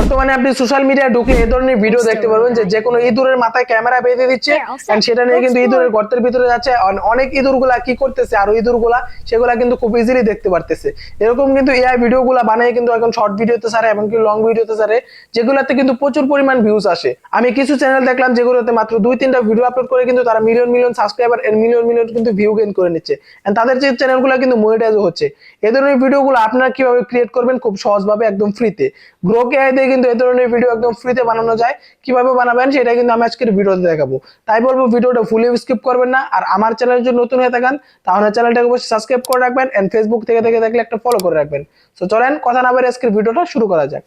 বর্তমানে আপনি social media ঢুকলে এই ধরনের ভিডিও দেখতে পারবেন যে কোনো ইঁদুরের মাথায় ক্যামেরা বেঁধে দিচ্ছে এন্ড সেটা নিয়ে কিন্তু ইঁদুরের গর্তের ভিতরে যাচ্ছে। অনেক ইঁদুরগুলা কি করতেছে আর ইঁদুরগুলা সেগুলা কিন্তু খুব ইজিলি দেখতে পারতেছে। এরকম কিন্তু এআই ভিডিওগুলা বানায় কিন্তু এখন শর্ট ভিডিওতে ছাড়ে এমনকি লং ভিডিওতে ছাড়ে, যেগুলোতে কিন্তু প্রচুর পরিমাণ ভিউজ আসে। আমি কিছু চ্যানেল দেখলাম যেগুলোতে মাত্র 2-3টা ভিডিও আপলোড করে কিন্তু তারা মিলিয়ন মিলিয়ন সাবস্ক্রাইবার এর মিলিয়ন মিলিয়ন কিন্তু ভিউ গেইন করে নিচ্ছে এন্ড তাদের যে চ্যানেলগুলো কিন্তু মনিটাইজও হচ্ছে। এই ধরনের ভিডিওগুলো আপনারা কিভাবে ক্রিয়েট করবেন খুব সহজভাবে একদম ফ্রিতে, গ্রোক এআই দিয়ে কিন্তু এই ধরনের ভিডিও একদম ফ্রিতে বানানো যায়। কিভাবে বানাবেন সেটা কিন্তু আমি আজকের ভিডিওতে দেখাবো, তাই বলবো ভিডিওটা ফুলি স্কিপ করবেন না। আর আমার চ্যানেল যদি নতুন হয়ে থাকেন তাহলে চ্যানেলটাকে অবশ্যই সাবস্ক্রাইব করে রাখবেন এন্ড ফেসবুক থেকে দেখলে একটা ফলো করে রাখবেন। সো চলেন কথা না বলে আজকের ভিডিওটা শুরু করা যাক।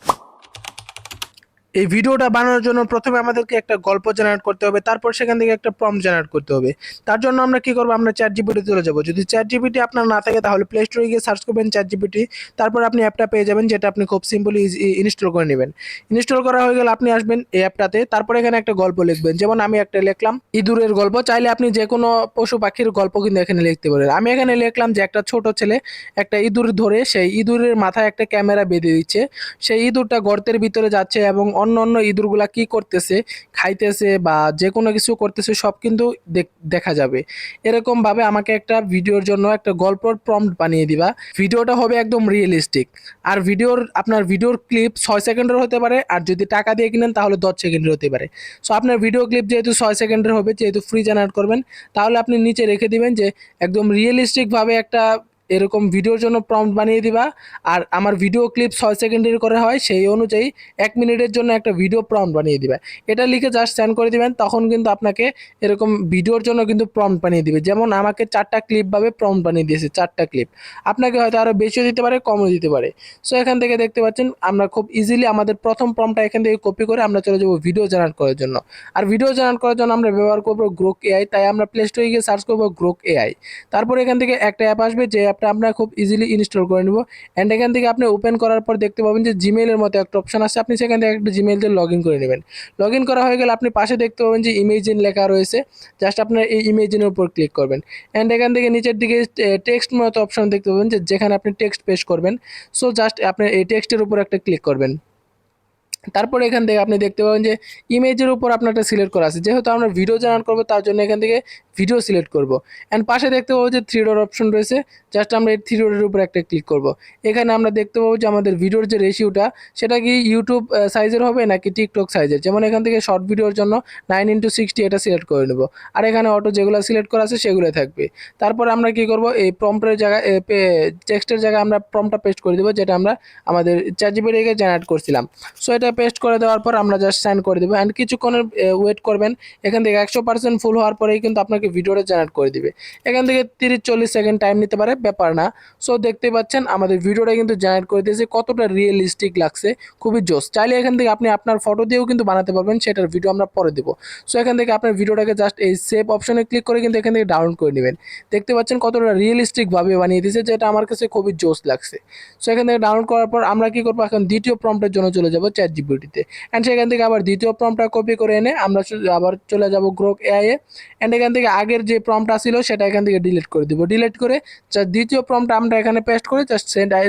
এই ভিডিওটা বানানোর জন্য প্রথমে আমাদেরকে একটা গল্প জেনারেট করতে হবে, তারপর সেখান থেকে একটা প্রম্পট জেনারেট করতে হবে। তার জন্য আমরা কি করব, আমরা চ্যাট জিপিটি চলে যাব। যদি চ্যাট জিপিটি আপনার না থাকে তাহলে প্লে স্টোরে গিয়ে সার্চ করবেন চ্যাট জিপিটি, তারপর আপনি অ্যাপটা পেয়ে যাবেন যেটা আপনি খুব সিম্পলি ইনস্টল করে নেবেন। ইনস্টল করা হয়ে গেলে আপনি আসবেন এই অ্যাপটাতে, তারপর এখানে একটা গল্প লিখবেন। যেমন আমি একটা লিখলাম ইঁদুরের গল্প, চাইলে আপনি যে কোনো পশু পাখির গল্প কিন্তু এখানে লিখতে পারেন। আমি এখানে লিখলাম যে একটা ছোট ছেলে একটা ইঁদুর ধরে সেই ইঁদুরের মাথায় একটা ক্যামেরা বেঁধে দিচ্ছে, সেই ইঁদুরটা গর্তের ভিতরে যাচ্ছে এবং অন্য অন্য ইঁদুরগুলা কি করতেছে, খাইতেছে বা যে কোনো কিছু করতেছে সব কিন্তু দেখা যাবে। এরকম ভাবে আমাকে একটা ভিডিওর জন্য একটা গল্পর প্রম্পট বানিয়ে দিবা। ভিডিওটা হবে একদম রিয়েলিস্টিক। আর আপনার ভিডিওর ক্লিপ 6 সেকেন্ডের হতে পারে, আর যদি টাকা দিয়ে কিনেন তাহলে 10 সেকেন্ডের হতে পারে। সো আপনার ভিডিও ক্লিপ যেহেতু 6 সেকেন্ডের হবে, যেহেতু ফ্রি জেনারেট করবেন, তাহলে আপনি নিচে রেখে দিবেন যে একদম রিয়েলিস্টিক ভাবে একটা এরকম ভিডিওর জন্য প্রম্পট বানিয়ে দিবা। আর আমার ভিডিও ক্লিপ 6 সেকেন্ডের করে হয়, সেই অনুযায়ী 1 মিনিটের জন্য একটা ভিডিও প্রম্পট বানিয়ে দিবা। এটা লিখে জাস্ট সেন্ড করে দিবেন, তখন কিন্তু আপনাকে এরকম ভিডিওর জন্য কিন্তু প্রম্পট বানিয়ে দিবে। যেমন আমাকে 4টা ক্লিপ ভাবে প্রম্পট বানিয়ে দিয়েছে, 4টা ক্লিপ। আপনাকে হয়তো আরো বেশিও দিতে পারে, কমও দিতে পারে। সো এখান থেকে দেখতে পাচ্ছেন আমরা খুব ইজিলি আমাদের প্রথম প্রম্পটটা এখান থেকে কপি করে আমরা চলে যাব ভিডিও জেনারেট করার জন্য। আর ভিডিও জেনারেট করার জন্য আমরা ব্যবহার করব গ্রোক এআই, তাই আমরা প্লে স্টোরে গিয়ে সার্চ করব গ্রোক এআই। তারপর এখান থেকে একটা অ্যাপ আসবে, যে অ্যাপটা আমরা খুব ইজিলি ইনস্টল করে নেব। অ্যান্ড এখান থেকে আপনি ওপেন করার পর দেখতে পাবেন যে জিমেইলের মতো একটা অপশন আছে, আপনি সেখান থেকে একটা জিমেইল দিয়ে লগ ইন করে নেবেন। লগ ইন করা হয়ে গেলে আপনি পাশে দেখতে পাবেন যে ইমেজিন লেখা রয়েছে, জাস্ট আপনার এই ইমেজিনের উপর ক্লিক করবেন। অ্যান্ড এখান থেকে নিচের দিকে টেক্সট মতো অপশন দেখতে পাবেন, যেখানে আপনি টেক্সট পেস্ট করবেন। সো জাস্ট আপনি এই টেক্সটের উপর একটা ক্লিক করবেন। তারপরে এখান থেকে আপনি দেখতে পাবেন যে ইমেজের উপর আপনারটা সিলেক্ট করা আছে, যেহেতু আমরা ভিডিও জেনারেট করবো তার জন্য এখান থেকে ভিডিও সিলেক্ট করব। অ্যান্ড পাশে দেখতে পাবো যে 3 ডট অপশন রয়েছে, জাস্ট আমরা এই 3 ডটের উপর একটা ক্লিক করব। এখানে আমরা দেখতে পাবো যে আমাদের ভিডিওর যে রেশিওটা সেটা কি ইউটিউব সাইজের হবে নাকি টিকটক সাইজের। যেমন এখান থেকে শর্ট ভিডিওর জন্য 9:60 এটা সিলেক্ট করে নেব। আর এখানে অটো যেগুলো সিলেক্ট করা আছে সেগুলো থাকবে। তারপরে আমরা কি করব, এই প্রম্পটের জায়গায় টেক্সটের জায়গায় আমরা প্রম্পটটা পেস্ট করে দেবো, যেটা আমরা আমাদের চ্যাট জিপিটি থেকে জেনারেট করছিলাম। সো এটা পেস্ট করে দেওয়ার পর আমরা জাস্ট সেন্ড করে দেবো অ্যান্ড কিছুক্ষণের ওয়েট করবেন। এখান থেকে 100% ফুল হওয়ার পরেই কিন্তু আপনাকে ভিডিওটা জেনারেট করে দিবে। এখান থেকে 30-40 সেকেন্ড টাইম নিতে পারে, ব্যাপার না। সো দেখতে পাচ্ছেন আমাদের ভিডিওটা কিন্তু জেনারেট করে দিয়েছে, কতটা রিয়েলিস্টিক লাগছে, খুবই জোস। চাইলে এখান থেকে আপনি আপনার ফটো দিয়েও কিন্তু বানাতে পারবেন, সেটার ভিডিও আমরা পরে দেবো। সো এখান থেকে আপনার ভিডিওটাকে জাস্ট এই সেভ অপশনে ক্লিক করে কিন্তু এখান থেকে ডাউনলোড করে নেবেন। দেখতে পাচ্ছেন কতটা রিয়েলিস্টিকভাবে বানিয়ে দিয়েছে, যেটা আমার কাছে খুবই জোস লাগছে। সো এখান থেকে ডাউনলোড করার পর আমরা কি করবো, এখন দ্বিতীয় প্রম্পটের জন্য চলে যাবো চ্যাট জিপিটিতে। অ্যান্ড সেখান থেকে আবার দ্বিতীয় প্রম্পটটা কপি করে এনে আমরা আবার চলে যাব গ্রোক এআই এ। অ্যান্ড এখান থেকে আগের যে প্রম্পটটা ছিল সেটা এখান থেকে ডিলিট করে দেবো। ডিলিট করে জাস্ট দ্বিতীয় প্রম্পটটা আমরা এখানে পেস্ট করে জাস্ট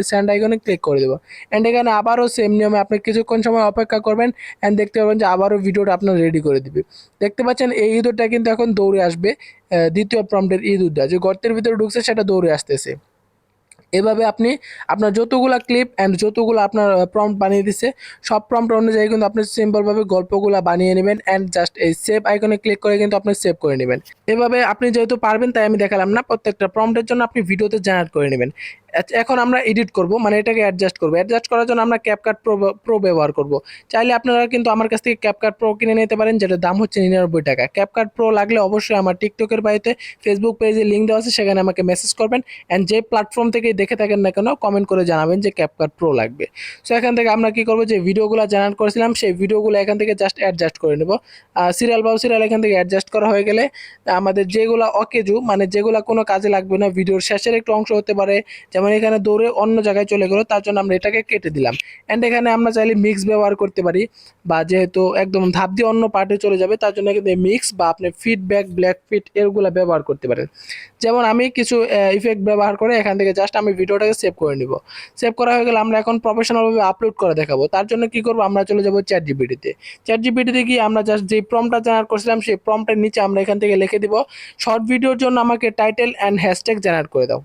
সেন্ড আইকনে ক্লিক করে দেবো। অ্যান্ড এখানে আবারও সেম নিয়মে আপনি কিছুক্ষণ সময় অপেক্ষা করবেন অ্যান্ড দেখতে পাবেন যে আবারও ভিডিওটা আপনার রেডি করে দিবে। দেখতে পাচ্ছেন এই ইঁদুরটা কিন্তু এখন দৌড়ে আসবে, দ্বিতীয় প্রম্পটের ইঁদুরটা যে গর্তের ভিতরে ঢুকছে সেটা দৌড়ে আসতেছে। এভাবে আপনি আপনার যতগুলা ক্লিপ অ্যান্ড যতগুলো আপনার প্রম্পট বানিয়ে দিচ্ছে সব প্রম্পট অনুযায়ী কিন্তু আপনি সিম্পলভাবে গল্পগুলো বানিয়ে নেবেন অ্যান্ড জাস্ট এই সেভ আইকনে ক্লিক করে কিন্তু আপনি সেভ করে নেবেন। এভাবে আপনি যেহেতু পারবেন তাই আমি দেখালাম না, প্রত্যেকটা প্রম্পটের জন্য আপনি ভিডিওতে জেনারেট করে নেবেন। এখন আমরা এডিট করব, মানে এটাকে অ্যাডজাস্ট করব। অ্যাডজাস্ট করার জন্য আমরা ক্যাপকাট প্রো ব্যবহার করব। চাইলে আপনারা কিন্তু আমার কাছ থেকে ক্যাপকাট প্রো কিনে নিতে পারেন, যেটার দাম হচ্ছে 99 টাকা। ক্যাপকাট প্রো লাগলে অবশ্যই আমার টিকটকের বাড়িতে ফেসবুক পেজে লিঙ্ক দেওয়া আছে, সেখানে আমাকে মেসেজ করবেন অ্যান্ড যে প্ল্যাটফর্ম থেকে দেখে থাকেন না কেন কমেন্ট করে জানাবেন যে ক্যাপকাট প্রো লাগবে। সো এখান থেকে আমরা কি করব, যে ভিডিওগুলো জেনারেট করেছিলাম সেই ভিডিওগুলো এখান থেকে জাস্ট অ্যাডজাস্ট করে নেব। সিরিয়াল বাই সিরিয়াল এখান থেকে অ্যাডজাস্ট করা হয়ে গেলে আমাদের যেগুলো অকেজু, মানে যেগুলো কোনো কাজে লাগবে না, ভিডিওর শেষের একটু অংশ হতে পারে, যেমন যেমন এখানে দৌড়ে অন্য জায়গায় চলে গেলো, তার জন্য আমরা এটাকে কেটে দিলাম। অ্যান্ড এখানে আমরা চাইলে মিক্স ব্যবহার করতে পারি, বা যেহেতু একদম ধাপ দিয়ে অন্য পার্টে চলে যাবে তার জন্য কিন্তু মিক্স বা আপনি ফিডব্যাক, ব্ল্যাক ফিট এগুলো ব্যবহার করতে পারেন। যেমন আমি কিছু ইফেক্ট ব্যবহার করে এখান থেকে জাস্ট আমি ভিডিওটাকে সেভ করে নিব। সেভ করা হয়ে গেলে আমরা এখন প্রফেশনালভাবে আপলোড করে দেখাবো। তার জন্য কি করবো, আমরা চলে যাবো চ্যাট জিপিটিতে। চ্যাট জিপিটিতে গিয়ে আমরা জাস্ট যে প্রম্পটটা জেনারেট করছিলাম সেই প্রম্পটের নিচে আমরা এখান থেকে লিখে দিব শর্ট ভিডিওর জন্য আমাকে টাইটেল অ্যান্ড হ্যাশট্যাগ জেনারেট করে দাও।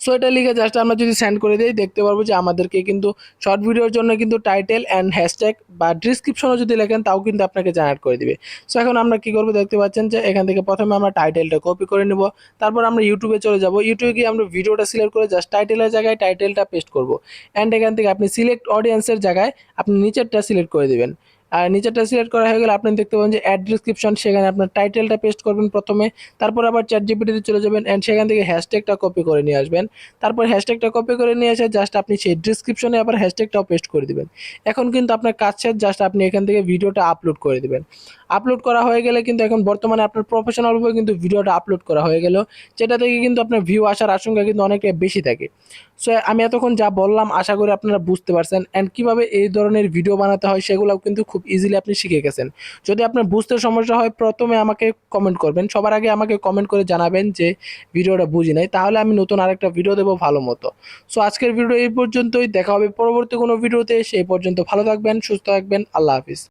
সো এটা লিখে জাস্ট আমরা যদি সেন্ড করে দিই দেখতে পারবো যে আমাদেরকে কিন্তু শর্ট ভিডিওর জন্য কিন্তু টাইটেল অ্যান্ড হ্যাশট্যাগ বা ডিসক্রিপশনও যদি লেখেন তাও কিন্তু আপনাকে জেনারেট করে দিবে। সো এখন আমরা কি করবো দেখতে পাচ্ছেন যে এখান থেকে প্রথমে আমরা টাইটেলটা কপি করে নেব, তারপর আমরা ইউটিউবে চলে যাব। ইউটিউবে গিয়ে আমরা ভিডিওটা সিলেক্ট করে জাস্ট টাইটেলের জায়গায় টাইটেলটা পেস্ট করব। অ্যান্ড এখান থেকে আপনি সিলেক্ট অডিয়েন্সের জায়গায় আপনি নিচেরটা সিলেক্ট করে দেবেন। আর নিচেরটা সিলেক্ট করা হয়ে গেলে আপনি দেখতে পাবেন যে অ্যাড ডিসক্রিপশন, সেখানে আপনার টাইটেলটা পেস্ট করবেন প্রথমে, তারপর আবার চ্যাট জিপিটিতে চলে যাবেন অ্যান্ড সেখান থেকে হ্যাশট্যাগটা কপি করে নিয়ে আসবেন। তারপর হ্যাশট্যাগটা কপি করে নিয়ে এসে জাস্ট আপনি সেই ডিসক্রিপশনে আবার হ্যাশট্যাগটাও পেস্ট করে দিবেন। এখন কিন্তু আপনার কাজ শেষ, জাস্ট আপনি এখান থেকে ভিডিওটা আপলোড করে দিবেন। আপলোড করা হয়ে গেলে কিন্তু এখন বর্তমানে আপনার প্রফেশনালভাবে কিন্তু ভিডিওটা আপলোড করা হয়ে গেল, যেটা থেকে কিন্তু আপনার ভিউ আসার আশঙ্কা কিন্তু অনেকটা বেশি থাকে। সো আমি এতক্ষণ যা বললাম আশা করি আপনারা বুঝতে পারছেন, অ্যান্ড কীভাবে এই ধরনের ভিডিও বানাতে হয় সেগুলোও কিন্তু খুব ইজিলি আপনি শিখে গেছেন। যদি আপনার বুঝতে সমস্যা হয় প্রথমে আমাকে কমেন্ট করবেন, সবার আগে আমাকে কমেন্ট করে জানাবেন যে ভিডিওটা বুঝি নাই, তাহলে আমি নতুন আরেকটা ভিডিও দেবো ভালো মতো। সো আজকের ভিডিও এই পর্যন্তই, দেখা হবে পরবর্তী কোনো ভিডিওতে। সেই পর্যন্ত ভালো থাকবেন, সুস্থ থাকবেন, আল্লাহ হাফিজ।